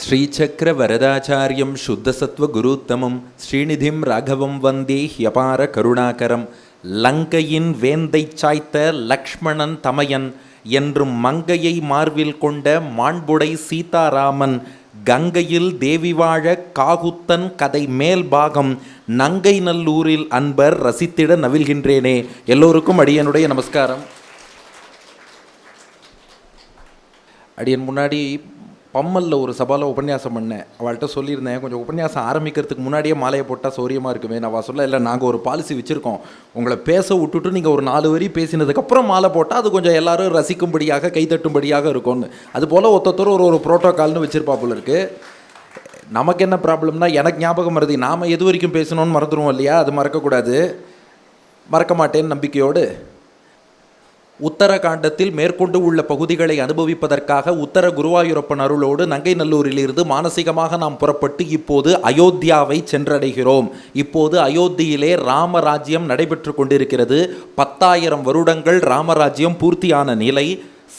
ஸ்ரீசக்கர வரதாச்சாரியம் சுத்தசத்வ குருத்தமம் ஸ்ரீநிதிம் ராகவம் வந்தே ஹியபார கருணாகரம். லங்கையின் வேந்தை சாய்த்த லக்ஷ்மணன் தமையன் என்றும் மங்கையை மார்பில் கொண்ட மாண்புடை சீதாராமன் கங்கையில் தேவி வாழ காகுத்தன் கதை மேல் பாகம் நங்கை நல்லூரில் அன்பர் ரசித்திட நவில்கின்றேனே. எல்லோருக்கும் அடியனுடைய நமஸ்காரம். அடியன் முன்னாடி பம்மலில் ஒரு சபாவில் உபன்யாசம் பண்ணேன். அவள்கிட்ட சொல்லியிருந்தேன், கொஞ்சம் உபன்யாசம் ஆரம்பிக்கிறதுக்கு முன்னாடியே மாலையை போட்டால் சௌரியமாக இருக்குமே. நான் சொல்ல இல்லை, நாங்கள் ஒரு பாலிசி வச்சுருக்கோம், உங்களை பேச விட்டுட்டு நீங்கள் ஒரு 4 வரி பேசினதுக்கப்புறம் மாலை போட்டால் அது கொஞ்சம் எல்லோரும் ரசிக்கும்படியாக கைத்தட்டும்படியாக இருக்கும்னு. அதுபோல் ஒருத்தர் ஒரு ப்ரோட்டோக்கால்னு வச்சுருப்பாப்புல இருக்குது. நமக்கு என்ன ப்ராப்ளம்னா, எனக்கு ஞாபகம் வருது, நாம் எது வரைக்கும் பேசணும்னு மறந்துடுவோம் இல்லையா? அது மறக்கக்கூடாது. மறக்க மாட்டேன்னு நம்பிக்கையோடு உத்தரகாண்டத்தில் மேற்கொண்டு உள்ள பகுதிகளை அனுபவிப்பதற்காக உத்தர குருவாயூரப்பன் அருளோடு நங்கை நல்லூரிலிருந்து மானசீகமாக நாம் புறப்பட்டு இப்போது அயோத்தியாவை சென்றடைகிறோம். இப்போது அயோத்தியிலே ராமராஜ்யம் நடைபெற்று கொண்டிருக்கிறது. 10,000 வருடங்கள் ராமராஜ்யம் பூர்த்தியான நிலை.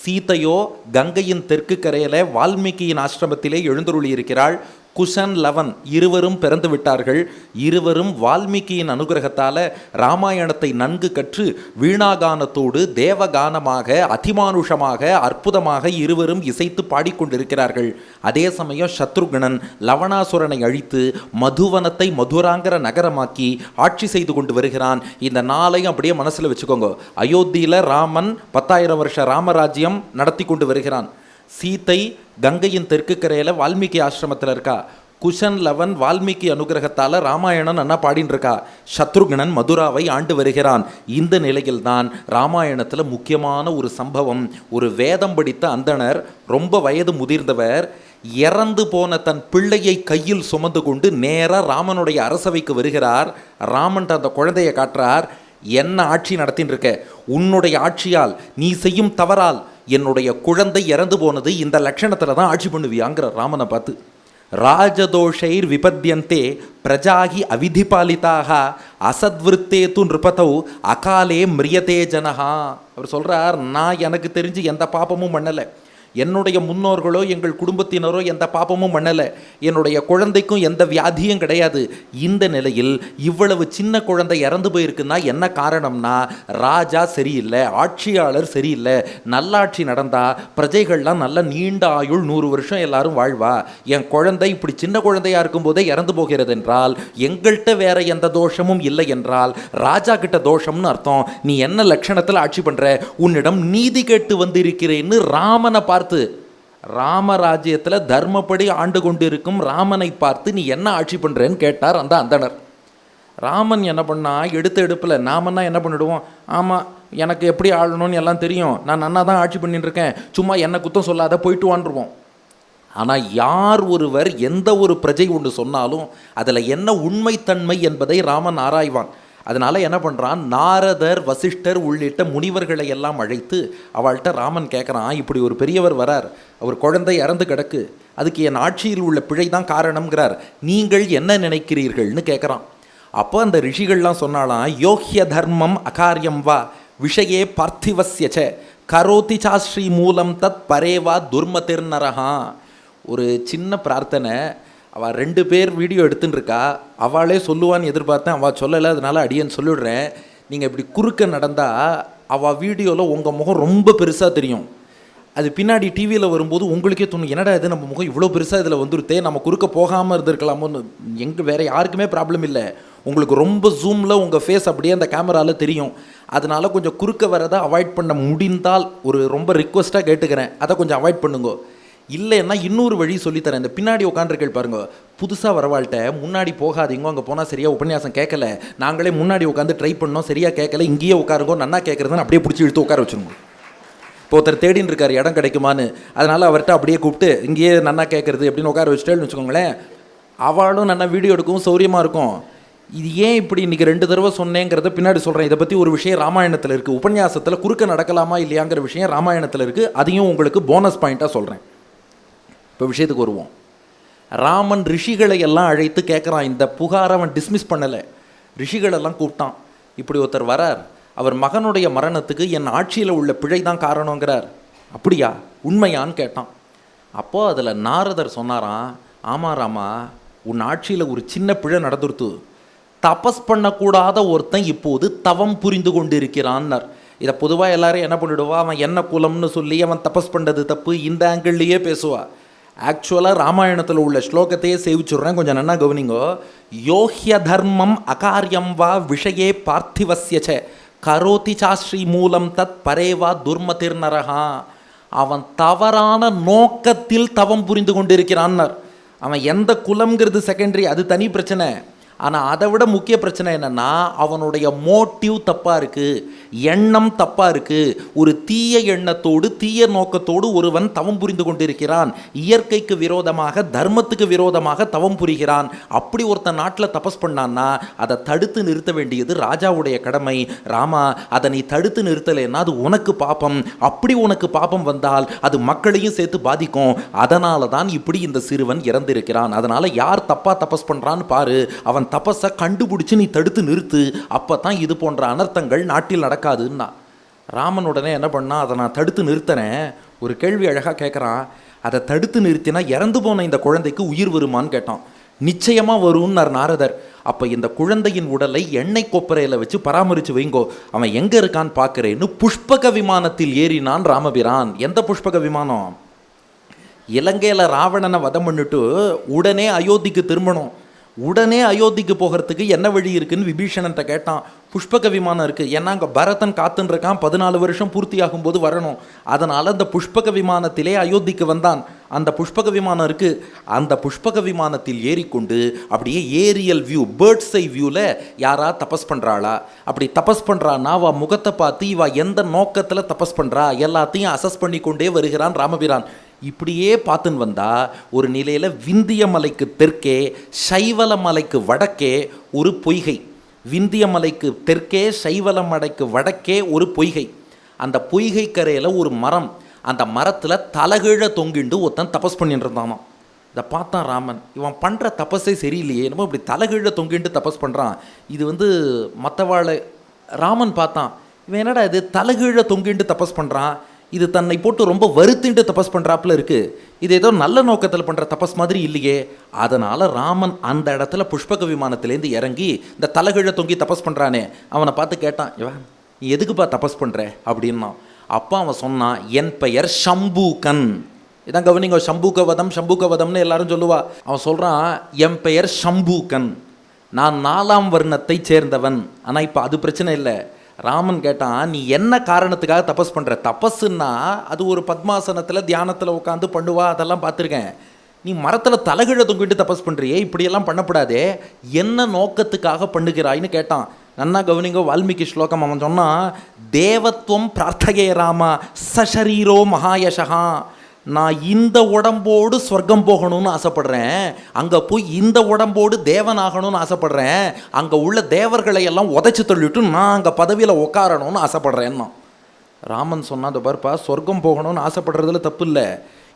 சீதையோ கங்கையின் தெற்கு கரையில வால்மீகியின் ஆசிரமத்திலே எழுந்தருளி இருக்கிறாள். குஷன் லவன் இருவரும் பிறந்து விட்டார்கள். இருவரும் வால்மீகியின் அனுகிரகத்தால் ராமாயணத்தை நன்கு கற்று வீணாகானத்தோடு தேவகானமாக அதிமானுஷமாக அற்புதமாக இருவரும் இசைத்து பாடிக்கொண்டிருக்கிறார்கள். அதே சமயம் சத்ருகணன் லவணாசுரனை அழித்து மதுவனத்தை மதுராங்கிற நகரமாக்கி ஆட்சி செய்து கொண்டு வருகிறான். இந்த நாளையும் அப்படியே மனசில் வச்சுக்கோங்க. அயோத்தியில் ராமன் 10,000 வருஷ ராமராஜ்யம் நடத்தி கொண்டு வருகிறான். சீதை கங்கையின் தெற்கு கரையில் வால்மீகி ஆசிரமத்தில் இருக்கா. குஷன் லவன் வால்மீகி அனுகிரகத்தால் ராமாயணம் நன்னா பாடின்னு இருக்கா. சத்ருகணன் மதுராவை ஆண்டு வருகிறான். இந்த நிலையில்தான் ராமாயணத்தில் முக்கியமான ஒரு சம்பவம். ஒரு வேதம் படித்த அந்தணர், ரொம்ப வயது முதிர்ந்தவர், இறந்து போன தன் பிள்ளையை கையில் சுமந்து கொண்டு நேராக ராமனுடைய அரசவைக்கு வருகிறார். ராமன் அந்த குழந்தையை காட்டுறார். என்ன ஆட்சி நடத்தின்னு இருக்க? உன்னுடைய ஆட்சியால், நீ செய்யும் தவறால் என்னுடைய குழந்தை இறந்து போனது. இந்த லட்சணத்தில் தான் ஆட்சி பண்ணுவியாங்கிற ராமனை பார்த்து. ராஜதோஷைர் விபத்யந்தே பிரஜாகி அவிதிபாலிதாக அசத்விருத்தே து நிருபதௌ அகாலே மிரியதே ஜனஹா. அவர் சொல்கிறார், நான் எனக்கு தெரிஞ்சு எந்த பாப்பமும் பண்ணலை, என்னுடைய முன்னோர்களோ எங்கள் குடும்பத்தினரோ எந்த பாப்பமும் பண்ணலை, என்னுடைய குழந்தைக்கும் எந்த வியாதியும் கிடையாது. இந்த நிலையில் இவ்வளவு சின்ன குழந்தை இறந்து போயிருக்குன்னா என்ன காரணம்னா, ராஜா சரியில்லை, ஆட்சியாளர் சரியில்லை. நல்லாட்சி நடந்தால் பிரஜைகள்லாம் நல்ல நீண்ட ஆயுள் 100 வருஷம் எல்லாரும் வாழ்வா. என் குழந்தை இப்படி சின்ன குழந்தையாக இருக்கும்போதே இறந்து போகிறது என்றால் எங்கள்கிட்ட வேற எந்த தோஷமும் இல்லை என்றால் ராஜா கிட்ட தோஷம்னு அர்த்தம். நீ என்ன லட்சணத்தில் ஆட்சி பண்ணுற? உன்னிடம் நீதி கேட்டு வந்திருக்கிறேன்னு ராமனை பார்த்து, ராமராஜ்யத்தில் தர்மப்படி ஆண்டு கொண்டிருக்கும் ராமனை பார்த்து நீ என்ன ஆட்சி பண்ணுறேன்னு கேட்டார் அந்த அந்தணர். ராமன் என்ன பண்ணா, எடுப்பில் நாமன்னா என்ன பண்ணிடுவோம், ஆமாம் எனக்கு எப்படி ஆளணும்னு எல்லாம் தெரியும், நான் நன்னா தான் ஆட்சி பண்ணிட்டு இருக்கேன், சும்மா என்ன குத்தம் சொல்லாத போயிட்டு வாண்டுருவோம். ஆனால் யார் ஒருவர் எந்த ஒரு பிரஜை ஒன்று சொன்னாலும் அதில் என்ன உண்மைத்தன்மை என்பதை ராமன் ஆராய்வான். அதனால் என்ன பண்ணுறான், நாரதர் வசிஷ்டர் உள்ளிட்ட முனிவர்களை எல்லாம் அழைத்து அவள்கிட்ட ராமன் கேட்குறான், இப்படி ஒரு பெரியவர் வரார், அவர் குழந்தை இறந்து கிடக்கு, அதுக்கு என் ஆட்சியில் உள்ள பிழை தான் காரணம்ங்கிறார், நீங்கள் என்ன நினைக்கிறீர்கள்னு கேட்குறான். அப்போ அந்த ரிஷிகள்லாம் சொன்னாலாம், யோஹ்ய தர்மம் அகாரியம் வா விஷயே பார்த்திவஸ்யச்ச கரோதி சாஸ்ரீ மூலம் தத் பரேவா துர்மதிர்நரஹா. ஒரு சின்ன பிரார்த்தனை, அவள் 2 பேர் வீடியோ எடுத்துன்னு இருக்கா, அவளே சொல்லுவான்னு எதிர்பார்த்தேன், அவள் சொல்லலை, அதனால் அடியேன்னு சொல்லிவிடுறேன். நீங்கள் இப்படி குறுக்க நடந்தால் அவள் வீடியோவில் உங்கள் முகம் ரொம்ப பெருசாக தெரியும். அது பின்னாடி டிவியில் வரும்போது உங்களுக்கே தோணும், என்னடா இது நம்ம முகம் இவ்வளோ பெருசாக இதில் வந்துருத்தே, நம்ம குறுக்க போகாமல் இருந்திருக்கலாமோன்னு. எங்கே வேறு யாருக்குமே ப்ராப்ளம் இல்லை, உங்களுக்கு ரொம்ப ஜூமில் உங்கள் ஃபேஸ் அப்படியே அந்த கேமராவில் தெரியும். அதனால் கொஞ்சம் குறுக்க வரதை அவாய்ட் பண்ண முடிந்தால் ஒரு ரொம்ப ரிக்வெஸ்ட்டாக கேட்டுக்கிறேன், அதை கொஞ்சம் அவாய்ட் பண்ணுங்க. இல்லைன்னா இன்னொரு வழி சொல்லித்தரேன். இந்த பின்னாடி உட்காந்துருக்கள் பாருங்க, புதுசாக வரவாழ்கிட்ட முன்னாடி போகாதீங்க, அங்கே போனால் சரியாக உபன்யாசம் கேட்கல, நாங்களே முன்னாடி உட்காந்து ட்ரை பண்ணோம் சரியாக கேட்கல, இங்கேயே உட்காருங்கோ, நன்னா கேட்குறதுன்னு அப்படியே பிடிச்சி இழுத்து உட்கார வச்சுருங்க. இப்போ ஒருத்தர் தேடின்னு இருக்கார் இடம் கிடைக்குமான்னு, அதனால் அவர்கிட்ட அப்படியே கூப்பிட்டு இங்கேயே நன்னா கேட்குறது அப்படின்னு உட்கார வச்சுட்டேன்னு வச்சுக்கோங்களேன், அவளும் நல்லா வீடியோ எடுக்கவும் சௌரியமாக இருக்கும். இது ஏன் இப்படி இன்றைக்கி 2 தடவை சொன்னேங்கிறத பின்னாடி சொல்கிறேன். இதை பற்றி ஒரு விஷயம் ராமாயணத்தில் இருக்குது, உபன்யாசத்தில் குறுக்க நடக்கலாமா இல்லையாங்கிற விஷயம் ராமாயணத்தில் இருக்குது, அதையும் உங்களுக்கு போனஸ் பாயிண்ட்டாக சொல்கிறேன். இப்போ விஷயத்துக்கு வருவோம். ராமன் ரிஷிகளை எல்லாம் அழைத்து கேட்குறான். இந்த புகாரை அவன் டிஸ்மிஸ் பண்ணலை, ரிஷிகளெல்லாம் கூப்பிட்டான். இப்படி ஒருத்தர் வரார், அவர் மகனுடைய மரணத்துக்கு என் ஆட்சியில் உள்ள பிழை தான் காரணங்கிறார். அப்படியா, உண்மையான்னு கேட்டான். அப்போது அதில் நாரதர் சொன்னாராம், ஆமாம் ராமா, உன் ஆட்சியில் ஒரு சின்ன பிழை நடந்துருத்து. தபஸ் பண்ணக்கூடாத ஒருத்தன் இப்போது தவம் புரிந்து கொண்டு இருக்கிறான்னார். இதை பொதுவாக எல்லாரும் என்ன பண்ணிவிடுவா, அவன் என்ன குலம்னு சொல்லி அவன் தபஸ் பண்ணுறது தப்பு, இந்த ஆங்கிள்லேயே பேசுவா. ஆக்சுவலாக ராமாயணத்தில் உள்ள ஸ்லோகத்தையே சேவிச்சுடுறேன், கொஞ்சம் நல்லா கவனிங்கோ. யோஹ்ய தர்மம் அகாரியம் வா விஷயே பார்த்திவஸ்யச்ச கரோதி சாஸ்ரீ மூலம் தத் பரேவா துர்மதிர்நரகா. அவன் தவறான நோக்கத்தில் தவம் புரிந்து கொண்டிருக்கிறான்னார். அவன் எந்த குலம்ங்கிறது செகண்டரி, அது தனி பிரச்சனை. ஆனால் அதை விட முக்கிய பிரச்சனை என்னென்னா, அவனுடைய மோட்டிவ் தப்பாக இருக்குது, எண்ணம் தப்பாக இருக்குது. ஒரு தீய எண்ணத்தோடு தீய நோக்கத்தோடு ஒருவன் தவம் புரிந்து கொண்டிருக்கிறான். இயற்கைக்கு விரோதமாக, தர்மத்துக்கு விரோதமாக தவம் புரிகிறான். அப்படி ஒருத்தன் நாட்டில் தபஸ் பண்ணான்னா அதை தடுத்து நிறுத்த வேண்டியது ராஜாவுடைய கடமை. ராமா, அதை நீ தடுத்து நிறுத்தலைன்னா அது உனக்கு பாபம். அப்படி உனக்கு பாபம் வந்தால் அது மக்களையும் சேர்த்து பாதிக்கும். அதனால தான் இப்படி இந்த சிறுவன் இறந்திருக்கிறான். அதனால் யார் தப்பாக தபஸ் பண்ணுறான்னு பாரு, அவன் தபஸை கண்டுபிடிச்சு நீ தடுத்து நிறுத்து. அப்போ தான் இது போன்ற அனர்த்தங்கள் நாட்டில் நடக்காதுன்னா. ராமன் உடனே என்ன பண்ணா, அதை நான் தடுத்து நிறுத்துறேன். ஒரு கேள்வி அழகாக கேட்குறான், அதை தடுத்து நிறுத்தினா இறந்து போன இந்த குழந்தைக்கு உயிர் வருமானு கேட்டான். நிச்சயமாக வரும்னார் நாரதர். அப்போ இந்த குழந்தையின் உடலை எண்ணெய் கொப்பரையில் வச்சு பராமரித்து வைங்கோ, அவன் எங்கே இருக்கான்னு பார்க்குறேன்னு புஷ்பக விமானத்தில் ஏறினான் ராமபிரான். எந்த புஷ்பக விமானம்? இலங்கையில் ராவணனை வதம் பண்ணிட்டு உடனே அயோத்திக்கு திரும்பணும். உடனே அயோத்திக்கு போகிறதுக்கு என்ன வழி இருக்குன்னு விபீஷணன்ட்ட கேட்டான். புஷ்பக விமானம் இருக்குது, ஏன்னா அங்கே பரதன் காத்துன்னு இருக்கான், 14 வருஷம் பூர்த்தி ஆகும்போது வரணும். அதனால் அந்த புஷ்பக விமானத்திலே அயோத்திக்கு வந்தான். அந்த புஷ்பக விமானம் இருக்குது. அந்த புஷ்பக விமானத்தில் ஏறிக்கொண்டு அப்படியே ஏரியல் வியூ, பேர்ட்ஸ் ஐ வியூவில் யாரா தபஸ் பண்ணுறாளா, அப்படி தபஸ் பண்ணுறான்னா அவள் முகத்தை பார்த்து இவள் எந்த நோக்கத்தில் தபஸ் பண்ணுறா எல்லாத்தையும் அசஸ் பண்ணி கொண்டே வருகிறான் ராமபிரான். இப்படியே பார்த்துன்னு வந்தால் ஒரு நிலையில் விந்திய மலைக்கு தெற்கே, சைவல மலைக்கு வடக்கே ஒரு பொய்கை. விந்திய மலைக்கு தெற்கே, சைவல மலைக்கு வடக்கே ஒரு பொய்கை. அந்த பொய்கை கரையில் ஒரு மரம். அந்த மரத்தில் தலகீழ தொங்கிண்டு ஒருத்தன் தபஸ் பண்ணிட்டு இருந்தானோ. இதை பார்த்தான் ராமன், இவன் பண்ணுற தபஸே சரியில்லையே, என்னமோ இப்படி தலகீழ தொங்கிண்டு தபஸ் பண்ணுறான். இது மற்றவாழை. ராமன் பார்த்தான், இவன் என்னடா இது தலகீழ தொங்கிண்டு தபஸ் பண்ணுறான், இது தன்னை போட்டு ரொம்ப வருத்தின்ட்டு தபஸ் பண்ணுறாப்புல இருக்குது, இது ஏதோ நல்ல நோக்கத்தில் பண்ணுற தபஸ் மாதிரி இல்லையே. அதனால் ராமன் அந்த இடத்துல புஷ்பக விமானத்திலேருந்து இறங்கி இந்த தலகீழ தொங்கி தபஸ் பண்ணுறானே அவனை பார்த்து கேட்டான், இவன் நீ எதுக்குப்பா தபஸ் பண்ணுற அப்படின்னா. அப்போ அவன் சொன்னான், என் பெயர் சம்பூகன். இதான் கவனிங்க, சம்பூகவதம் சம்பூகவதம்னு எல்லாரும் சொல்லுவா. அவன் சொல்கிறான், என் பெயர் சம்பூகன், நான் 4ஆம் வர்ணத்தை சேர்ந்தவன். ஆனால் இப்போ அது பிரச்சனை இல்லை. ராமன் கேட்டான், நீ என்ன காரணத்துக்காக தபஸ் பண்ணுற? தபஸ்ன்னா அது ஒரு பத்மாசனத்தில் தியானத்தில் உட்காந்து பண்ணுவா, அதெல்லாம் பார்த்துருக்கேன். நீ மரத்தில் தலகீழ தொங்கிட்டு தபஸ் பண்ணுறியே, இப்படியெல்லாம் பண்ணப்படாதே, என்ன நோக்கத்துக்காக பண்ணுகிறாய்னு கேட்டான். நன்னா கவனிங்கோ, வால்மீகி ஸ்லோகம். அவன் சொன்னான், தேவத்துவம் பிரார்த்தகே ராமா சரீரோ மகாயசகா. நான் இந்த உடம்போடு சொர்க்கம் போகணும்னு ஆசைப்படுறேன், அங்கே போய் இந்த உடம்போடு தேவனாகணும்னு ஆசைப்படுறேன், அங்கே உள்ள தேவர்களை எல்லாம் உதைச்சி தள்ளிட்டு நான் அங்கே பதவியில் உட்காரணும்னு ஆசைப்படுறேன்னா. ராமன் சொன்னான், அந்த பாருப்பா, சொர்க்கம் போகணும்னு ஆசைப்படுறதுல தப்பு இல்லை.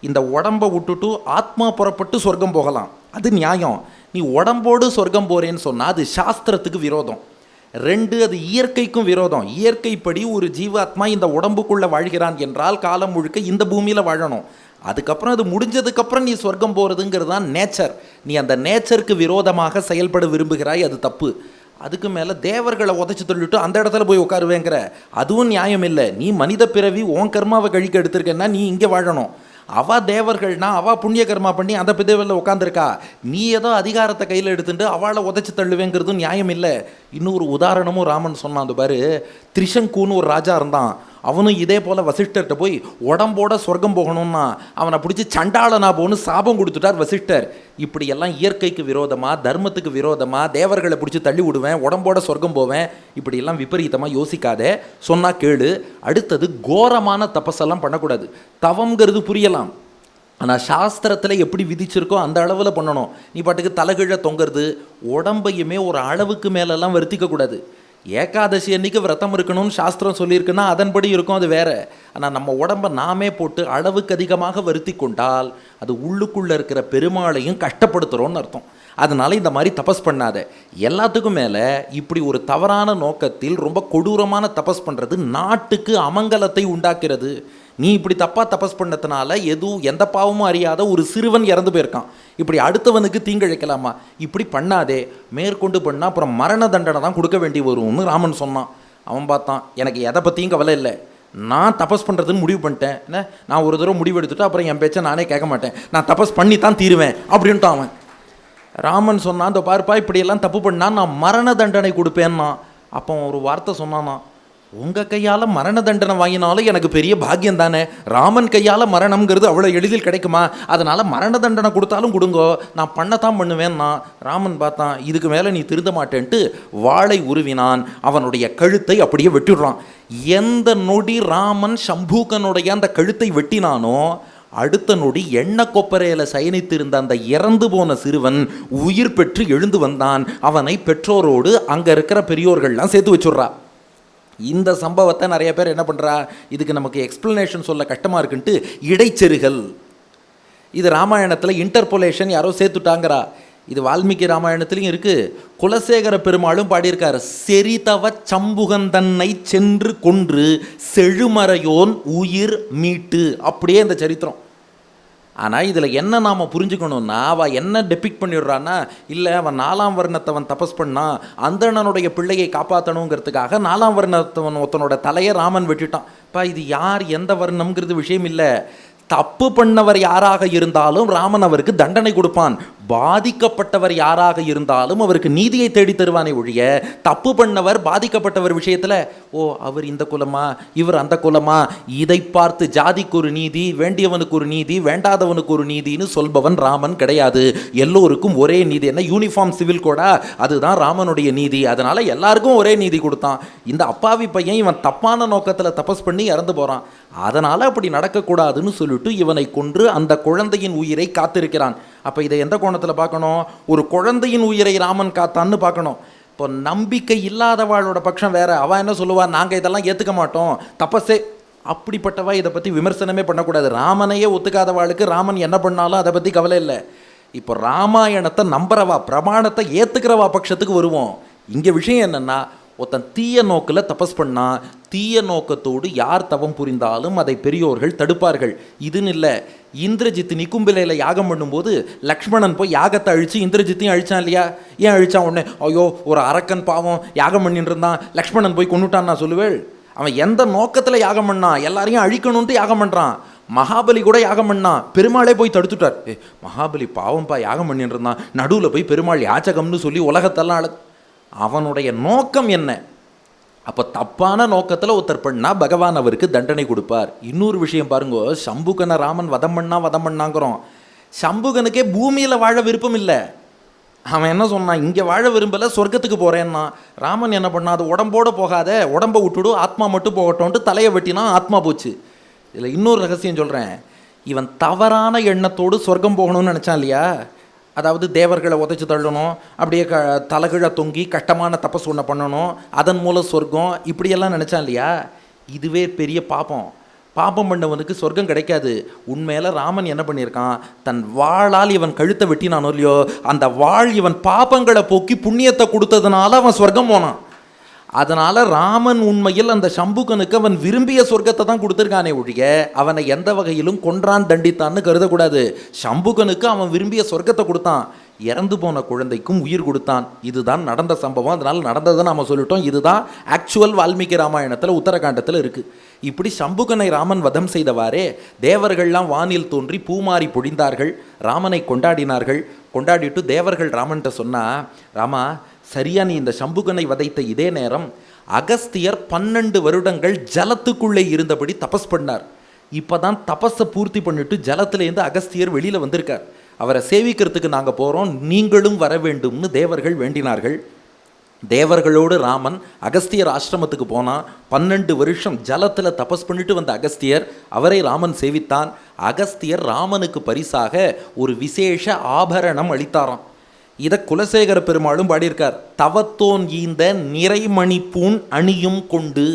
இந்த உடம்பை விட்டுட்டு ஆத்மா புறப்பட்டு சொர்க்கம் போகலாம், அது நியாயம். நீ உடம்போடு சொர்க்கம் போகிறேன்னு சொன்னால் அது சாஸ்திரத்துக்கு விரோதம். 2, அது இயற்கைக்கும் விரோதம். இயற்கைப்படி ஒரு ஜீவாத்மா இந்த உடம்புக்குள்ளே வாழ்கிறான் என்றால் காலம் முழுக்க இந்த பூமியில் வாழணும். அதுக்கப்புறம் அது முடிஞ்சதுக்கப்புறம் நீ சொர்க்கம் போகிறதுங்கிறது தான் நேச்சர். நீ அந்த நேச்சருக்கு விரோதமாக செயல்பட விரும்புகிறாய், அது தப்பு. அதுக்கு மேலே தேவர்களை உதைச்சி தள்ளிட்டு அந்த இடத்துல போய் உட்காருவேங்கிற, அதுவும் நியாயம் இல்லை. நீ மனித பிறவி உன் கர்மாவை கழிக்க எடுத்திருக்கேன்னா நீ இங்கே வாழணும். அவள் தேவர்கள்னா அவள் புண்ணிய கர்மா பண்ணி அந்த பிதவியில் உட்காந்துருக்கா, நீ ஏதோ அதிகாரத்தை கையில் எடுத்துட்டு அவளை உதைச்சி தள்ளுவேங்கிறதும் நியாயம் இல்லை. இன்னொரு உதாரணமும் ராமன் சொன்னான். அந்த பாரு, திரிசங்கூன்னு ஒரு ராஜா இருந்தான். அவனும் இதே போல் வசிஷ்டர்கிட்ட போய் உடம்போட சொர்க்கம் போகணும்னா அவனை பிடிச்சி சண்டாளனா போன்னு சாபம் கொடுத்துட்டார் வசிஷ்டர். இப்படியெல்லாம் இயற்கைக்கு விரோதமாக, தர்மத்துக்கு விரோதமாக தேவர்களை பிடிச்சி தள்ளி விடுவேன், உடம்போட சொர்க்கம் போவேன், இப்படியெல்லாம் விபரீதமாக யோசிக்காதே, சொன்னால் கேளு. அடுத்தது, கோரமான தபஸெல்லாம் பண்ணக்கூடாது. தவங்கிறது புரியலாம், ஆனால் சாஸ்திரத்தில் எப்படி விதிச்சிருக்கோ அந்த அளவில் பண்ணணும். நீ பாட்டுக்கு தலைகீழ தொங்குறது, உடம்பையுமே ஒரு அளவுக்கு மேலெல்லாம் வருத்திக்கக்கூடாது. ஏகாதசி அன்னைக்கு விரதம் இருக்கணும்னு சாஸ்திரம் சொல்லியிருக்குன்னா அதன்படி இருக்கும், அது வேறு. ஆனால் நம்ம உடம்பை நாமே போட்டு அளவுக்கு அதிகமாக வருத்தி கொண்டால் அது உள்ளுக்குள்ளே இருக்கிற பெருமாளையும் கஷ்டப்படுத்துகிறோன்னு அர்த்தம். அதனால் இந்த மாதிரி தபஸ் பண்ணாத. எல்லாத்துக்கும் மேலே இப்படி ஒரு தவறான நோக்கத்தில் ரொம்ப கொடூரமான தபஸ் பண்ணுறது நாட்டுக்கு அமங்கலத்தை உண்டாக்குறது. நீ இப்படி தப்பாக தபஸ் பண்ணதுனால எந்த பாவமும் அறியாத ஒரு சிறுவன் இறந்து போயிருக்கான், இப்படி அடுத்தவனுக்கு தீங்கிழைக்கலாமா, இப்படி பண்ணாதே, மேற்கொண்டு பண்ணால் அப்புறம் மரண தண்டனை தான் கொடுக்க வேண்டி வரும்னு ராமன் சொன்னான். அவன் பார்த்தான், எனக்கு எதை பற்றியும் கவலை இல்லை, நான் தபஸ் பண்ணுறதுன்னு முடிவு பண்ணிட்டேன், என்ன நான் ஒரு தடவை முடிவு எடுத்துட்டு அப்புறம் என் பேச்சை நானே கேட்க மாட்டேன், நான் தபஸ் பண்ணி தான் தீருவேன் அப்படின்ட்டு அவன். ராமன் சொன்னான், அந்த பார்ப்பா இப்படியெல்லாம் தப்பு பண்ணால் நான் மரண தண்டனை கொடுப்பேன்னா. அப்போ ஒரு வார்த்தை சொன்னானா, உங்கள் கையால் மரண தண்டனை வாங்கினாலும் எனக்கு பெரிய பாக்கியம் தானே, ராமன் கையால் மரணம்ங்கிறது அவ்வளோ எளிதில் கிடைக்குமா, அதனால் மரண தண்டனை கொடுத்தாலும் கொடுங்கோ, நான் பண்ணத்தான் பண்ணுவேன்னா. ராமன் பார்த்தான், இதுக்கு மேலே நீ திருந்த மாட்டேன்ட்டு வாளை உருவினான், அவனுடைய கழுத்தை அப்படியே வெட்டிடுறான். எந்த நொடி ராமன் சம்பூகனுடைய அந்த கழுத்தை வெட்டினானோ அடுத்த நொடி எண்ணெய் கொப்பரையில் சயனித்திருந்த அந்த இறந்து போன சிறுவன் உயிர் பெற்று எழுந்து வந்தான். அவனை பெற்றோரோடு அங்கே இருக்கிற பெரியோர்கள்லாம் சேர்த்து வச்சுட்றா. இந்த சம்பவத்தை நிறைய பேர் என்ன பண்ணுறா, இதுக்கு நமக்கு எக்ஸ்பிளனேஷன் சொல்ல கஷ்டமாக இருக்குன்ட்டு இடைச்செருகல், இது ராமாயணத்தில் இன்டர்போலேஷன் யாரோ சேர்த்துட்டாங்கிறா. இது வால்மீகி ராமாயணத்துலையும் இருக்குது, குலசேகர பெருமாளும் பாடியிருக்கார், செறிதவ சம்புகந்தன்னை சென்று கொன்று செழுமறையோன் உயிர் மீட்டு, அப்படியே இந்த சரித்திரம். ஆனால் இதில் என்ன நாம் புரிஞ்சுக்கணுன்னா, அவள் என்ன டெபிக் பண்ணிடுறான்னா, இல்லை அவன் 4ஆம் வர்ணத்தவன் தபஸ் பண்ணான், அந்தணனுடைய பிள்ளையை காப்பாற்றணுங்கிறதுக்காக 4ஆம் வர்ணத்தவன் ஒருத்தனோட தலையை ராமன் வெட்டிட்டான். இப்போ இது யார் எந்த வர்ணம்ங்கிறது விஷயம் இல்லை, தப்பு பண்ணவர் யாராக இருந்தாலும் ராமன் அவருக்கு தண்டனை கொடுப்பான், பாதிக்கப்பட்டவர் யாராக இருந்தாலும் அவருக்கு நீதியை தேடி தருவானே ஒழிய, தப்பு பண்ணவர் பாதிக்கப்பட்டவர் விஷயத்தில் ஓ அவர் இந்த குலமா இவர் அந்த குலமா, இதை பார்த்து ஜாதிக்கு ஒரு நீதி, வேண்டியவனுக்கு ஒரு நீதி, வேண்டாதவனுக்கு ஒரு நீதின்னு சொல்பவன் ராமன் கிடையாது. எல்லோருக்கும் ஒரே நீதி, என்ன யூனிஃபார்ம் சிவில் கோடா, அதுதான் ராமனுடைய நீதி. அதனால் எல்லாருக்கும் ஒரே நீதி கொடுத்தான். இந்த அப்பாவி பையன் இவன் தப்பான நோக்கத்தில் தபஸ் பண்ணி இறந்து போகிறான், அதனால் அப்படி நடக்கக்கூடாதுன்னு சொல்லிட்டு இவனை கொன்று அந்த குழந்தையின் உயிரை காத்திருக்கிறான். அப்போ இதை எந்த கோணத்தில் பார்க்கணும், ஒரு குழந்தையின் உயிரை ராமன் காத்தான்னு பார்க்கணும். இப்போ நம்பிக்கை இல்லாதவாளோட பட்சம் வேற, அவன் என்ன சொல்லுவாள், நாங்கள் இதெல்லாம் ஏற்றுக்க மாட்டோம், தப்பஸே, அப்படிப்பட்டவா இதை பற்றி விமர்சனமே பண்ணக்கூடாது. ராமனையே ஒத்துக்காதவாளுக்கு ராமன் என்ன பண்ணாலும் அதை பற்றி கவலை இல்லை. இப்போ ராமாயணத்தை நம்புறவா, பிரமாணத்தை ஏற்றுக்கிறவா பட்சத்துக்கு வருவோம். இங்கே விஷயம் என்னென்னா, ஒருத்தன் தீய நோக்கில் தபஸ் பண்ணா, தீய நோக்கத்தோடு யார் தவம் புரிந்தாலும் அதை பெரியோர்கள் தடுப்பார்கள். இதுன்னு இல்லை, இந்திரஜித் நிக்கும்பிலையில் யாகம் பண்ணும்போது லக்ஷ்மணன் போய் யாகத்தை அழித்து இந்திரஜித்தையும் அழிச்சான் இல்லையா? ஏன் அழிச்சான்? உடனே ஐயோ ஒரு அரக்கன் பாவம் யாகம் பண்ணிட்டு இருந்தான், லக்ஷ்மணன் போய் கொண்டுட்டான் நான் சொல்லுவேள். அவன் எந்த நோக்கத்தில் யாகம் பண்ணான், எல்லாரையும் அழிக்கணும்ட்டு யாகம் பண்ணுறான். மகாபலி கூட யாகம் பண்ணான், பெருமாளே போய் தடுத்துட்டார். மகாபலி பாவம்பா யாகம் பண்ணிட்டு இருந்தான், நடுவில் போய் பெருமாள் யாச்சகம்னு சொல்லி உலகத்தெல்லாம் அவனுடைய நோக்கம் என்ன? அப்போ தப்பான நோக்கத்தில் ஒருத்தர் பண்ணால் பகவான் அவருக்கு தண்டனை கொடுப்பார். இன்னொரு விஷயம் பாருங்க, சம்புகனை ராமன் வதம் பண்ணாங்கிறோம். சம்புகனுக்கே பூமியில் வாழ விருப்பம் இல்லை. அவன் என்ன சொன்னான், இங்கே வாழ விரும்பலை, சொர்க்கத்துக்கு போகிறேன்னா. ராமன் என்ன பண்ணா, அது உடம்போடு போகாத, உடம்பை விட்டுடு, ஆத்மா மட்டும் போகட்டோன்ட்டு தலையை வெட்டினா ஆத்மா போச்சு. இதில் இன்னொரு ரகசியம் சொல்கிறேன், இவன் தவறான எண்ணத்தோடு சொர்க்கம் போகணும்னு நினச்சான் இல்லையா? அதாவது தேவர்களை உதைச்சி தள்ளணும், அப்படியே தலைகீழ தொங்கி கஷ்டமான தபஸ் ஒன்று பண்ணணும், அதன் மூலம் சொர்க்கம், இப்படியெல்லாம் நினச்சான் இல்லையா? இதுவே பெரிய பாப்பம். பாப்பம் பண்ணவனுக்கு சொர்க்கம் கிடைக்காது. உண்மையில ராமன் என்ன பண்ணியிருக்கான், தன் வாளால் இவன் கழுத்தை வெட்டினானோ இல்லையோ, அந்த வாள் இவன் பாப்பங்களை போக்கி புண்ணியத்தை கொடுத்ததுனால அவன் சொர்க்கம் போனான். அதனால் ராமன் உண்மையில் அந்த சம்புகனுக்கு அவன் விரும்பிய சொர்க்கத்தை தான் கொடுத்துருக்கானே ஒழிய அவனை எந்த வகையிலும் கொன்றான் தண்டித்தான்னு கருதக்கூடாது. சம்புகனுக்கு அவன் விரும்பிய சொர்க்கத்தை கொடுத்தான், இறந்து போன குழந்தைக்கும் உயிர் கொடுத்தான். இதுதான் நடந்த சம்பவம். அதனால் நடந்ததை நாம் சொல்லிட்டோம். இதுதான் ஆக்சுவல் வால்மீகி ராமாயணத்தில் உத்தரகாண்டத்தில் இருக்குது. இப்படி சம்புகனை ராமன் வதம் செய்தவாறே தேவர்கள்லாம் வானில் தோன்றி பூமாரி பொழிந்தார்கள், ராமனை கொண்டாடினார்கள். கொண்டாடிட்டு தேவர்கள் ராமன்கிட்ட சொன்னா, ராமா சரியா நீ இந்த சம்புகனை வதைத்த இதே நேரம் அகஸ்தியர் 12 வருடங்கள் ஜலத்துக்குள்ளே இருந்தபடி தபஸ் பண்ணார். இப்போ தான் தபஸை பூர்த்தி பண்ணிட்டு ஜலத்திலேருந்து அகஸ்தியர் வெளியில் வந்திருக்கார். அவரை சேவிக்கிறதுக்கு நாங்கள் போகிறோம், நீங்களும் வர வேண்டும்னு தேவர்கள் வேண்டினார்கள். தேவர்களோடு ராமன் அகஸ்தியர் ஆசிரமத்துக்கு போனான். 12 வருஷம் ஜலத்தில் தபஸ் பண்ணிட்டு வந்த அகஸ்தியர், அவரை ராமன் சேவித்தான். அகஸ்தியர் ராமனுக்கு பரிசாக ஒரு விசேஷ ஆபரணம் அளித்தாராம். இதை குலசேகர பெருமாளும் பாடியிருக்கார். தவத்தோன் ஈந்த நிறைமணி பூண் அணியும் கொண்டு.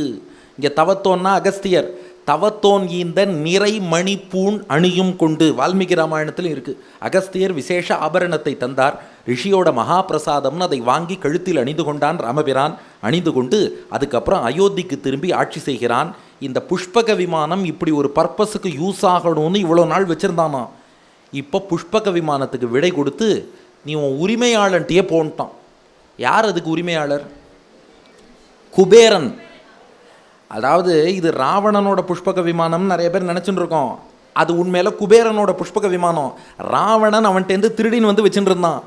இங்கே தவத்தோன்னா அகஸ்தியர், தவத்தோன் ஈந்த நிறைமணி பூண் அணியும் கொண்டு வால்மீகி ராமாயணத்தில் இருக்குது. அகஸ்தியர் விசேஷ ஆபரணத்தை தந்தார், ரிஷியோட மகாபிரசாதம்னு அதை வாங்கி கழுத்தில் அணிந்து கொண்டான் ராமபிரான். அணிந்து கொண்டு அதுக்கப்புறம் அயோத்திக்கு திரும்பி ஆட்சி செய்கிறான். இந்த புஷ்பக விமானம் இப்படி ஒரு பர்பஸுக்கு யூஸ் ஆகணும்னு இவ்வளோ நாள் வச்சுருந்தானா. இப்போ புஷ்பக விமானத்துக்கு விடை கொடுத்து நீ உன் உரிமையாளன்ட்டியே போன்ட்டான். யார் அதுக்கு உரிமையாளர்? குபேரன். அதாவது இது ராவணனோட புஷ்பக விமானம் நிறைய பேர் நினச்சிட்டு இருக்கோம். அது உண்மையில குபேரனோட புஷ்பக விமானம். ராவணன் அவன்கிட்டேருந்து திருடின்னு வந்து வச்சுட்டு இருந்தான்.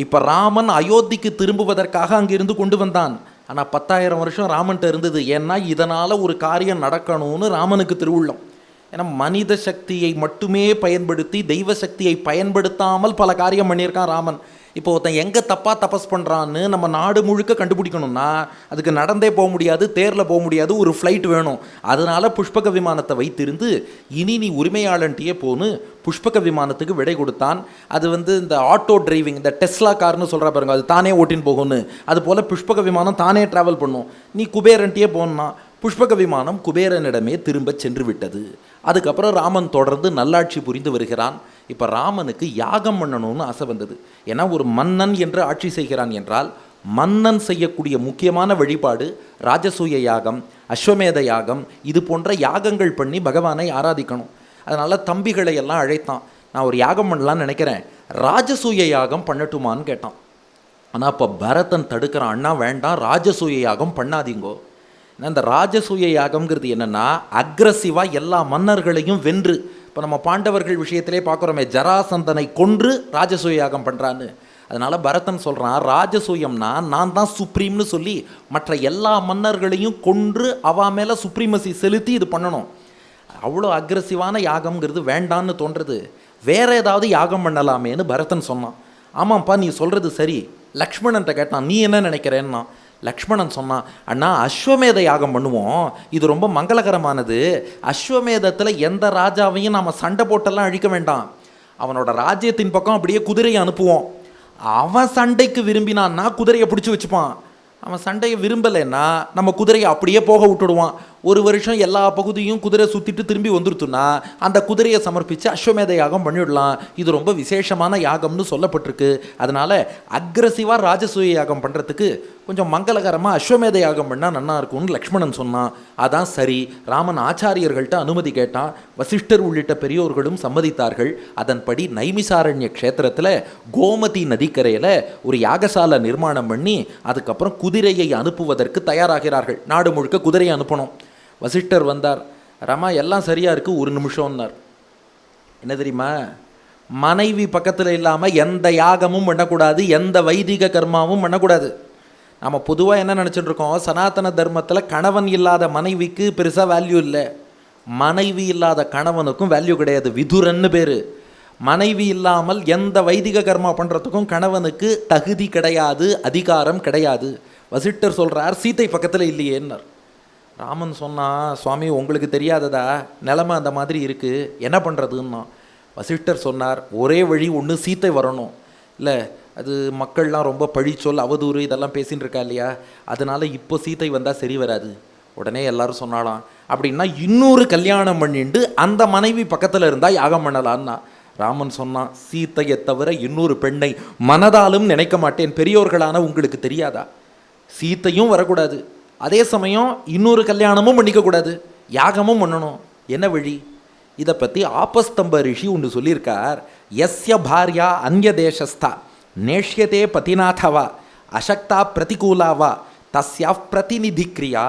இப்போ ராமன் அயோத்திக்கு திரும்புவதற்காக அங்கிருந்து கொண்டு வந்தான். ஆனால் 10,000 வருஷம் ராமன்கிட்ட இருந்தது. ஏன்னா இதனால் ஒரு காரியம் நடக்கணும்னு ராமனுக்கு திருவுள்ளம். ஏன்னா மனித சக்தியை மட்டுமே பயன்படுத்தி தெய்வ சக்தியை பயன்படுத்தாமல் பல காரியம் பண்ணியிருக்கான் ராமன். இப்போ ஒருத்தன் எங்கே தப்பாக தபஸ் பண்ணுறான்னு நம்ம நாடு முழுக்க கண்டுபிடிக்கணும்னா அதுக்கு நடந்தே போக முடியாது, தேரில் போக முடியாது, ஒரு ஃப்ளைட் வேணும். அதனால் புஷ்பக விமானத்தை வைத்திருந்து இனி நீ உரிமையாளன்ட்டியே போன்னு புஷ்பக விமானத்துக்கு விடை கொடுத்தான். அது இந்த ஆட்டோ டிரைவிங், இந்த டெஸ்லா கார்னு சொல்கிற பாருங்க, அது தானே ஓட்டின்னு போகும்னு. அதுபோல் புஷ்பக விமானம் தானே ட்ராவல் பண்ணும். நீ குபேரன்ட்டியே போனா புஷ்பக விமானம் குபேரனிடமே திரும்ப சென்று விட்டது. அதுக்கப்புறம் ராமன் தொடர்ந்து நல்லாட்சி புரிந்து வருகிறான். இப்போ ராமனுக்கு யாகம் பண்ணணும்னு ஆசை வந்தது. ஏன்னா ஒரு மன்னன் என்று ஆட்சி செய்கிறான் என்றால் மன்னன் செய்யக்கூடிய முக்கியமான வழிபாடு ராஜசூய யாகம், அஸ்வமேத யாகம், இது போன்ற யாகங்கள் பண்ணி பகவானை ஆராதிக்கணும். அதனால் தம்பிகளை எல்லாம் அழைத்தான். நான் ஒரு யாகம் பண்ணலான்னு நினைக்கிறேன், ராஜசூய யாகம் பண்ணட்டுமான்னு கேட்டான். ஆனால் இப்போ பரதன் தடுக்கிறான். அண்ணா வேண்டாம், ராஜசூய யாகம் பண்ணாதீங்கோ. இந்த ராஜசூய யாகம்ங்கிறது என்னென்னா அக்ரஸிவாக எல்லா மன்னர்களையும் வென்று, இப்போ நம்ம பாண்டவர்கள் விஷயத்திலே பார்க்குறோமே, ஜராசந்தனை கொன்று ராஜசூய யாகம் பண்ணுறான்னு. அதனால் பரதன் சொல்கிறான், ராஜசூயம்னா நான் தான் சுப்ரீம்னு சொல்லி மற்ற எல்லா மன்னர்களையும் கொன்று அவா மேலே சுப்ரீமசி செலுத்தி இது பண்ணணும். அவ்வளோ அக்ரஸிவான யாகம்ங்கிறது வேண்டான்னு தோன்றுறது. வேற ஏதாவது யாகம் பண்ணலாமேன்னு பரதன் சொன்னான். ஆமாம்ப்பா நீ சொல்கிறது சரி. லக்ஷ்மணன்ட்ட கேட்டான், நீ என்ன நினைக்கிறேன்னா? லக்ஷ்மணன் சொன்னான், அண்ணா அஸ்வமேத யாகம் பண்ணுவோம், இது ரொம்ப மங்களகரமானது. அஸ்வமேதத்தில் எந்த ராஜாவையும் நாம் சண்டை போட்டெல்லாம் அழிக்க வேண்டாம். அவனோட ராஜ்யத்தின் பக்கம் அப்படியே குதிரையை அனுப்புவோம். அவன் சண்டைக்கு விரும்பினான்னா குதிரையை பிடிச்சி வச்சுப்பான். அவன் சண்டையை விரும்பலைன்னா நம்ம குதிரையை அப்படியே போக விட்டுடுவான். ஒரு வருஷம் எல்லா பகுதியும் குதிரை சுற்றிட்டு திரும்பி வந்துருத்துன்னா அந்த குதிரையை சமர்ப்பித்து அஸ்வமேத யாகம் பண்ணிவிடலாம். இது ரொம்ப விசேஷமான யாகம்னு சொல்லப்பட்டிருக்கு. அதனால் அக்ரஸிவாக ராஜசூய யாகம் பண்ணுறதுக்கு கொஞ்சம் மங்களகரமாக அஸ்வமேத யாகம் பண்ணால் நல்லா இருக்கும்னு லக்ஷ்மணன் சொன்னான். அதான் சரி. ராமன் ஆச்சாரியர்கள்ட்ட அனுமதி கேட்டான். வசிஷ்டர் உள்ளிட்ட பெரியோர்களும் சம்மதித்தார்கள். அதன்படி நைமிசாரண்ய க்ஷேத்திரத்தில் கோமதி நதிக்கரையில் ஒரு யாகசாலை நிர்மாணம் பண்ணி அதுக்கப்புறம் குதிரையை அனுப்புவதற்கு தயாராகிறார்கள். நாடு முழுக்க குதிரையை அனுப்பணும். வசிஷ்டர் வந்தார். ராமா எல்லாம் சரியாக இருக்குது, ஒரு நிமிஷம்னார். என்ன தெரியுமா, மனைவி பக்கத்தில் இல்லாமல் எந்த யாகமும் பண்ணக்கூடாது, எந்த வைதிக கர்மாவும் பண்ணக்கூடாது. நம்ம பொதுவாக என்ன நினச்சிட்டு இருக்கோம், சனாதன தர்மத்தில் கணவன் இல்லாத மனைவிக்கு பெருசாக வேல்யூ இல்லை, மனைவி இல்லாத கணவனுக்கும் வேல்யூ கிடையாது. விதுரன்னு பேர். மனைவி இல்லாமல் எந்த வைதிக கர்மா பண்ணுறதுக்கும் கணவனுக்கு தகுதி கிடையாது, அதிகாரம் கிடையாது. வசிஷ்டர் சொல்கிறார், சீத்தை பக்கத்தில் இல்லையேன்னார். ராமன் சொன்னான், சுவாமி உங்களுக்கு தெரியாததா, நிலைமை அந்த மாதிரி இருக்குது, என்ன பண்ணுறதுன்னா. வசிஷ்டர் சொன்னார், ஒரே வழி, ஒன்று சீத்தை வரணும். இல்லை அது மக்கள்லாம் ரொம்ப பழிச்சொல் அவதூறு இதெல்லாம் பேசின்னு இருக்கா இல்லையா, அதனால் இப்போ சீத்தை வந்தால் சரி வராது. உடனே எல்லாரும் சொன்னாலாம், அப்படின்னா இன்னொரு கல்யாணம் பண்ணிட்டு அந்த மனைவி பக்கத்தில் இருந்தால் யாகம் பண்ணலான்னா. ராமன் சொன்னான், சீத்தையை தவிர இன்னொரு பெண்ணை மனதாலும் நினைக்க மாட்டேன், பெரியோர்களான உங்களுக்கு தெரியாதா? சீத்தையும் வரக்கூடாது, அதே சமயம் இன்னொரு கல்யாணமும் பண்ணிக்கக்கூடாது, யாகமும் பண்ணணும். என்ன வழி? இதை பற்றி ஆபஸ்தம்ப ரிஷி ஒன்று சொல்லியிருக்கார். யஸ்ய பாரியா அந்நிய தேசஸ்தா நேஷ்யதே பதிநாதவா அசக்தா பிரதிகூலாவா தஸ்யா பிரதிநிதிக்ரியா.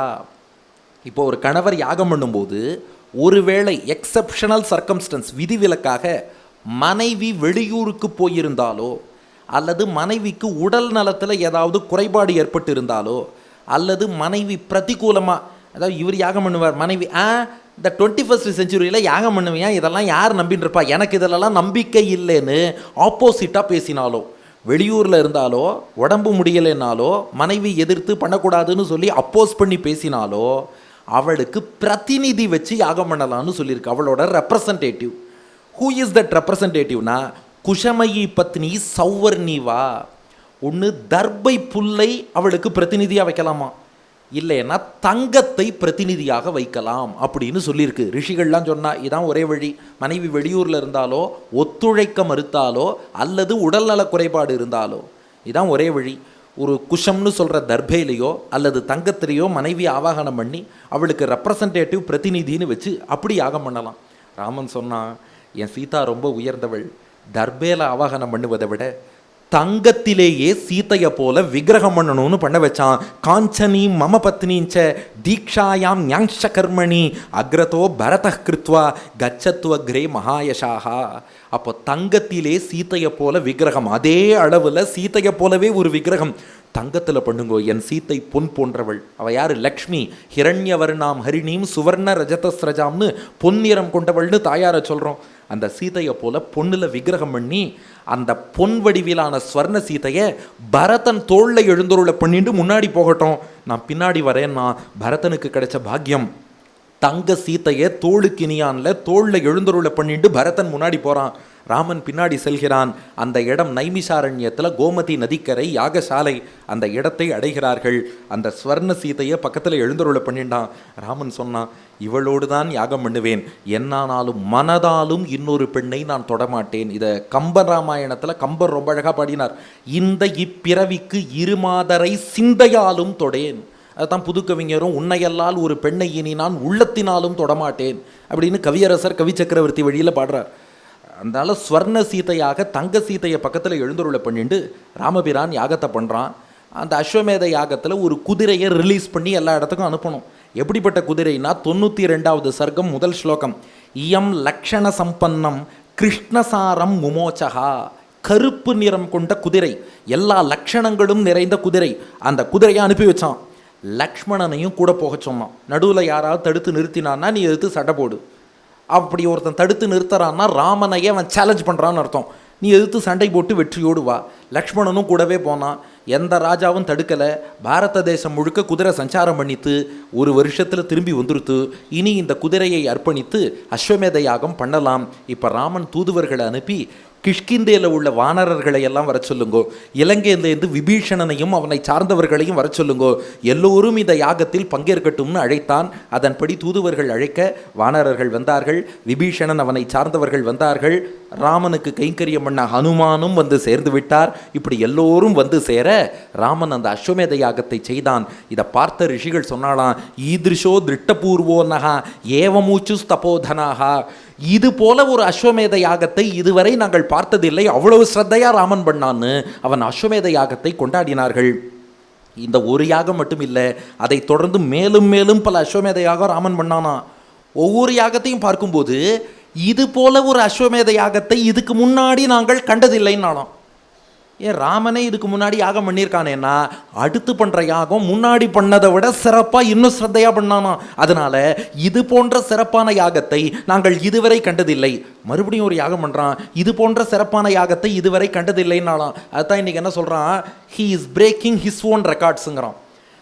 இப்போ ஒரு கணவர் யாகம் பண்ணும்போது ஒருவேளை எக்ஸப்ஷனல் சர்க்கம்ஸ்டன்ஸ், விதிவிலக்காக மனைவி வெளியூருக்கு போயிருந்தாலோ அல்லது மனைவிக்கு உடல் நலத்தில் ஏதாவது குறைபாடு ஏற்பட்டு இருந்தாலோ அல்லது மனைவி பிரதிகூலமாக, அதாவது இவர் யாகம் பண்ணுவார், மனைவி இந்த 21st செஞ்சுரியில் யாகம் பண்ணுவியா, இதெல்லாம் யார் நம்பின்னு இருப்பா, எனக்கு இதெல்லாம் நம்பிக்கை இல்லைன்னு ஆப்போசிட்டாக பேசினாலோ, வெளியூரில் இருந்தாலோ உடம்பு முடியலைன்னாலோ மனைவி எதிர்த்து பண்ணக்கூடாதுன்னு சொல்லி அப்போஸ் பண்ணி பேசினாலோ அவளுக்கு பிரதிநிதி வச்சு யாகம் பண்ணலான்னு சொல்லியிருக்கு. அவளோட ரெப்ரசன்டேட்டிவ். ஹூ இஸ் தட் ரெப்ரசன்டேட்டிவ்னா, குஷமயி பத்னி சௌவர்ணிவா. ஒன்று தர்பை புல்லை அவளுக்கு பிரதிநிதியாக வைக்கலாமா, இல்லைன்னா தங்கத்தை பிரதிநிதியாக வைக்கலாம் அப்படின்னு சொல்லியிருக்கு. ரிஷிகள்லாம் சொன்னால் இதான் ஒரே வழி. மனைவி வெளியூரில் இருந்தாலோ ஒத்துழைக்க மறுத்தாலோ அல்லது உடல்நல குறைபாடு இருந்தாலோ இதான் ஒரே வழி. ஒரு குஷம்னு சொல்கிற தர்பையிலையோ அல்லது தங்கத்திலேயோ மனைவி ஆவாகனம் பண்ணி அவளுக்கு ரெப்ரசன்டேட்டிவ் பிரதிநிதின்னு வச்சு அப்படி யாகம் பண்ணலாம். ராமன் சொன்னான், என் சீதா ரொம்ப உயர்ந்தவள், தர்பேல ஆவாகனம் பண்ணுவதை விட தங்கத்திலேயே சீத்தையை போல விக்கிரகம் பண்ணணும்னு பண்ண வச்சான். காஞ்சனி மம பத்னிஞ்ச தீக்ஷாயாம் ஞாங்ஷ கர்மணி அக்ரதோ பரத கிருத்வா கச்சத்துவ கிரே மகாயஷாகா. அப்போ தங்கத்திலே சீத்தையை போல விக்கிரகம், அதே அளவில் சீத்தையை போலவே ஒரு விக்கிரகம் தங்கத்தில் பண்ணுங்கோ. என் சீத்தை பொன் போன்றவள். அவள் யார்? லக்ஷ்மி. ஹிரண்யவர்ணாம் ஹரிணீம் சுவர்ண ரஜதஸ்ரஜாம்னு பொன்னிறம் கொண்டவள்னு தாயாரை சொல்கிறோம். அந்த சீதையை போல பொண்ணில் விக்கிரகம் பண்ணி அந்த பொன் வடிவிலான ஸ்வர்ண சீதையை பரதன் தோளில் எழுந்தருளை பண்ணிட்டு முன்னாடி போகட்டும், நான் பின்னாடி வரேன்னா பரதனுக்கு கிடைச்ச பாக்கியம். தங்க சீத்தையை தோளுக்கினியான்ல தோளில் எழுந்தருளை பண்ணிட்டு பரதன் முன்னாடி போகிறான், ராமன் பின்னாடி செல்கிறான். அந்த இடம் நைமிஷாரண்யத்தில் கோமதி நதிக்கரை யாகசாலை. அந்த இடத்தை அடைகிறார்கள். அந்த ஸ்வர்ண சீதையை பக்கத்தில் எழுந்தருளை பண்ணிட்டான். ராமன் சொன்னான், இவளோடு தான் யாகம் பண்ணுவேன், என்னானாலும் மனதாலும் இன்னொரு பெண்ணை நான் தொடமாட்டேன். இதை கம்பர் ராமாயணத்தில் கம்பர் ரொம்ப அழகாக பாடினார். இந்த இப்பிறவிக்கு இருமாதரை சிந்தையாலும் தொடேன். அதுதான் புதுக்கவிஞரும் உன்னையல்லால் ஒரு பெண்ணை இனி நான் உள்ளத்தினாலும் தொடமாட்டேன் அப்படின்னு கவியரசர் கவி சக்கரவர்த்தி வழியில் பாடுறார். அதனால ஸ்வர்ண சீதையாக தங்க சீதையை பக்கத்தில் எழுந்தருளை பண்ணிட்டு ராமபிரான் யாகத்தை பண்ணுறான். அந்த அஸ்வமேத யாகத்தில் ஒரு குதிரையை ரிலீஸ் பண்ணி எல்லா இடத்துக்கும் அனுப்பணும். எப்படிப்பட்ட குதிரைனா 92வது சர்க்கம் முதல் ஸ்லோகம். இயம் லக்ஷண சம்பன்னம் கிருஷ்ணசாரம் முமோச்சகா. கருப்பு நிறம் கொண்ட குதிரை, எல்லா லட்சணங்களும் நிறைந்த குதிரை. அந்த குதிரையை அனுப்பி வச்சான். லக்ஷ்மணனையும் கூட போக சொன்னான். நடுவில் யாராவது தடுத்து நிறுத்தினான்னா நீ எதிர்த்து சண்டை போடு. அப்படி ஒருத்தன் தடுத்து நிறுத்துறான்னா ராமனையே அவன் சேலஞ்ச் பண்ணுறான்னு அர்த்தம். நீ எதிர்த்து சண்டை போட்டு வெற்றியோடு வா. லக்ஷ்மணனும் கூடவே போனான். எந்த ராஜாவும் தடுக்கலை. பாரத தேசம் முழுக்க குதிரை சஞ்சாரம் பண்ணித்து 1 வருஷத்தில் திரும்பி வந்துருத்து. இனி இந்த குதிரையை அர்ப்பணித்து அஸ்வமேத யாகம் பண்ணலாம். இப்போ ராமன் தூதுவர்களை அனுப்பி கிஷ்கிந்தேல உள்ள வானரர்களை எல்லாம் வர சொல்லுங்கோ, இலங்கையிலேருந்து விபீஷணனையும் அவனை சார்ந்தவர்களையும் வர சொல்லுங்கோ, எல்லோரும் இந்த யாகத்தில் பங்கேற்கட்டும்னு அழைத்தான். அதன்படி தூதுவர்கள் அழைக்க வானரர்கள் வந்தார்கள். விபீஷணன் அவனை சார்ந்தவர்கள் வந்தார்கள். ராமனுக்கு கைங்கரியம் பண்ண ஹனுமானும் வந்து சேர்ந்து விட்டார். இப்படி எல்லோரும் வந்து சேர ராமன் அந்த அஸ்வமேத யாகத்தை செய்தான். இதை பார்த்த ரிஷிகள் சொன்னாலாம், ஈதிருஷோ திருட்டபூர்வோ நகா ஏவமூச்சு ஸ்தபோதனாகா. இது போல ஒரு அஸ்வமேத யாகத்தை இதுவரை நாங்கள் பார்த்ததில்லை, அவ்வளவு ஸ்ரத்தையா ராமன் பண்ணான்னு அவன் அஸ்வமேத யாகத்தை கொண்டாடினார்கள். இந்த ஒரு யாகம் மட்டும் இல்லை, அதை தொடர்ந்து மேலும் மேலும் பல அஸ்வமேத யாகம் ராமன் பண்ணானா. ஒவ்வொரு யாகத்தையும் பார்க்கும்போது இது போல ஒரு அஸ்வமேத யாகத்தை இதுக்கு முன்னாடி நாங்கள் கண்டதில்லைன்னாலும். ஏன் ராமனே இதுக்கு முன்னாடி யாகம் பண்ணியிருக்கானேன்னா அடுத்து பண்ணுற யாகம் முன்னாடி பண்ணதை விட சிறப்பாக இன்னும் ஸ்ரத்தையாக பண்ணானா. அதனால் இது போன்ற சிறப்பான யாகத்தை நாங்கள் இதுவரை கண்டதில்லை. மறுபடியும் ஒரு யாகம் பண்ணுறான், இது போன்ற சிறப்பான யாகத்தை இதுவரை கண்டதில்லைன்னாலாம். அதுதான் இன்றைக்கி என்ன சொல்கிறான், he is breaking his own ரெக்கார்ட்ஸுங்கிறான்.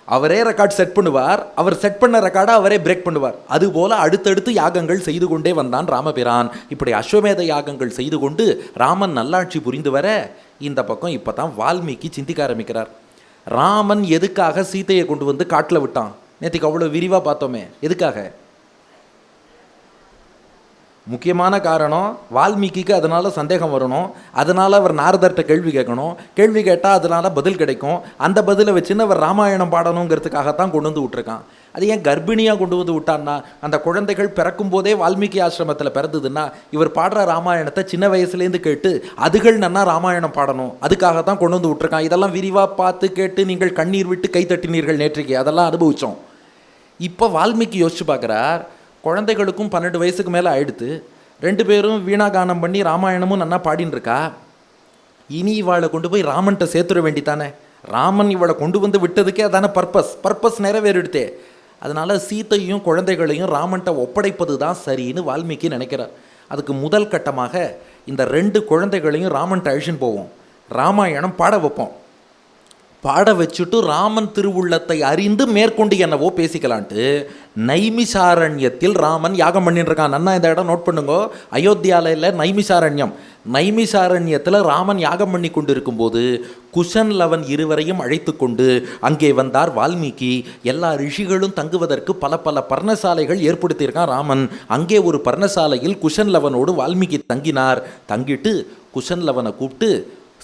அவரே ரெக்கார்ட் செட் பண்ணுவார், அவர் செட் பண்ண ரெக்கார்டை அவரே பிரேக் பண்ணுவார். அதுபோல் அடுத்தடுத்து யாகங்கள் செய்து கொண்டே வந்தான் ராமபிரான். இப்படி அஸ்வமேத யாகங்கள் செய்து கொண்டு ராமன் நல்லாட்சி புரிந்து வர இந்த பக்கம் இப்போ தான் வால்மீகி சிந்திக்க ஆரம்பிக்கிறார். ராமன் எதுக்காக சீதையை கொண்டு வந்து காட்டில் விட்டான்? நேற்றுக்கு அவ்வளோ விரிவாக பார்த்தோமே, எதுக்காக? முக்கியமான காரணம் வால்மீகிக்கு அதனால் சந்தேகம் வரணும். அதனால் அவர் நாரதர்கிட்ட கேள்வி கேட்கணும். கேள்வி கேட்டால் அதனால் பதில் கிடைக்கும். அந்த பதிலை வச்சுன்னு அவர் ராமாயணம் பாடணுங்கிறதுக்காகத்தான் கொண்டு வந்து விட்டுருக்கான். அது ஏன் கர்ப்பிணியாக கொண்டு வந்து விட்டான்னா, அந்த குழந்தைகள் பிறக்கும் போதே வால்மீகி ஆசிரமத்தில் பிறந்ததுன்னா இவர் பாடுற ராமாயணத்தை சின்ன வயசுலேருந்து கேட்டு அதுகள் நன்னா ராமாயணம் பாடணும், அதுக்காகத்தான் கொண்டு வந்து விட்டுருக்கான். இதெல்லாம் விரிவாக பார்த்து கேட்டு நீங்கள் கண்ணீர் விட்டு கை தட்டினீர்கள் நேற்றைக்கு, அதெல்லாம் அனுபவித்தோம். இப்போ வால்மீகி யோசிச்சு பார்க்குறார், குழந்தைகளுக்கும் 12 வயசுக்கு மேலே ஆயிடுத்து, 2 பேரும் வீணாகானம் பண்ணி ராமாயணமும் நன்னா பாடின்னு இருக்கா. இனி இவாளை கொண்டு போய் ராமன்கிட்ட சேர்த்துட வேண்டித்தானே. ராமன் இவளை கொண்டு வந்து விட்டதுக்கே அதான பர்பஸ் நிறைவேறிடுத்தே. அதனால் சீத்தையும் குழந்தைகளையும் ராமன்கிட்ட ஒப்படைப்பது தான் சரின்னு வால்மீகி நினைக்கிறார். அதுக்கு முதல் கட்டமாக இந்த 2 குழந்தைகளையும் ராமன்கிட்ட அழிச்சுன்னு போவோம், ராமாயணம் பாட வைப்போம். பாட வச்சுட்டு ராமன் திருவுள்ளத்தை அறிந்து மேற்கொண்டு என்னவோ பேசிக்கலான்ட்டு நைமிஷாரண்யத்தில் ராமன் யாகம் பண்ணிட்டு இருக்கான். நன்னா இந்த இடம் நோட் பண்ணுங்கோ, அயோத்தியாவில் இல்லை, நைமிஷாரண்யம். நைமிஷாரண்யத்தில் ராமன் யாகம் பண்ணி கொண்டு இருக்கும்போது குஷன் லவன் இருவரையும் அழைத்து கொண்டு அங்கே வந்தார் வால்மீகி. எல்லா ரிஷிகளும் தங்குவதற்கு பல பல பர்ணசாலைகள் ஏற்படுத்தியிருக்கான் ராமன். அங்கே ஒரு பர்ணசாலையில் குஷன் லவனோடு வால்மீகி தங்கினார். தங்கிட்டு குஷன் லவனை கூப்பிட்டு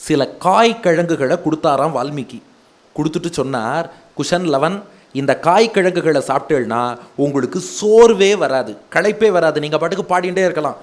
சில காய் கிழங்குகளை கொடுத்தாராம் வால்மீகி. கொடுத்துட்டு சொன்னார், குஷன் 11, இந்த காய்கிழங்குகளை சாப்பிட்டேன்னா உங்களுக்கு சோர்வே வராது, களைப்பே வராது, நீங்கள் பாட்டுக்கு பாடிட்டே இருக்கலாம்.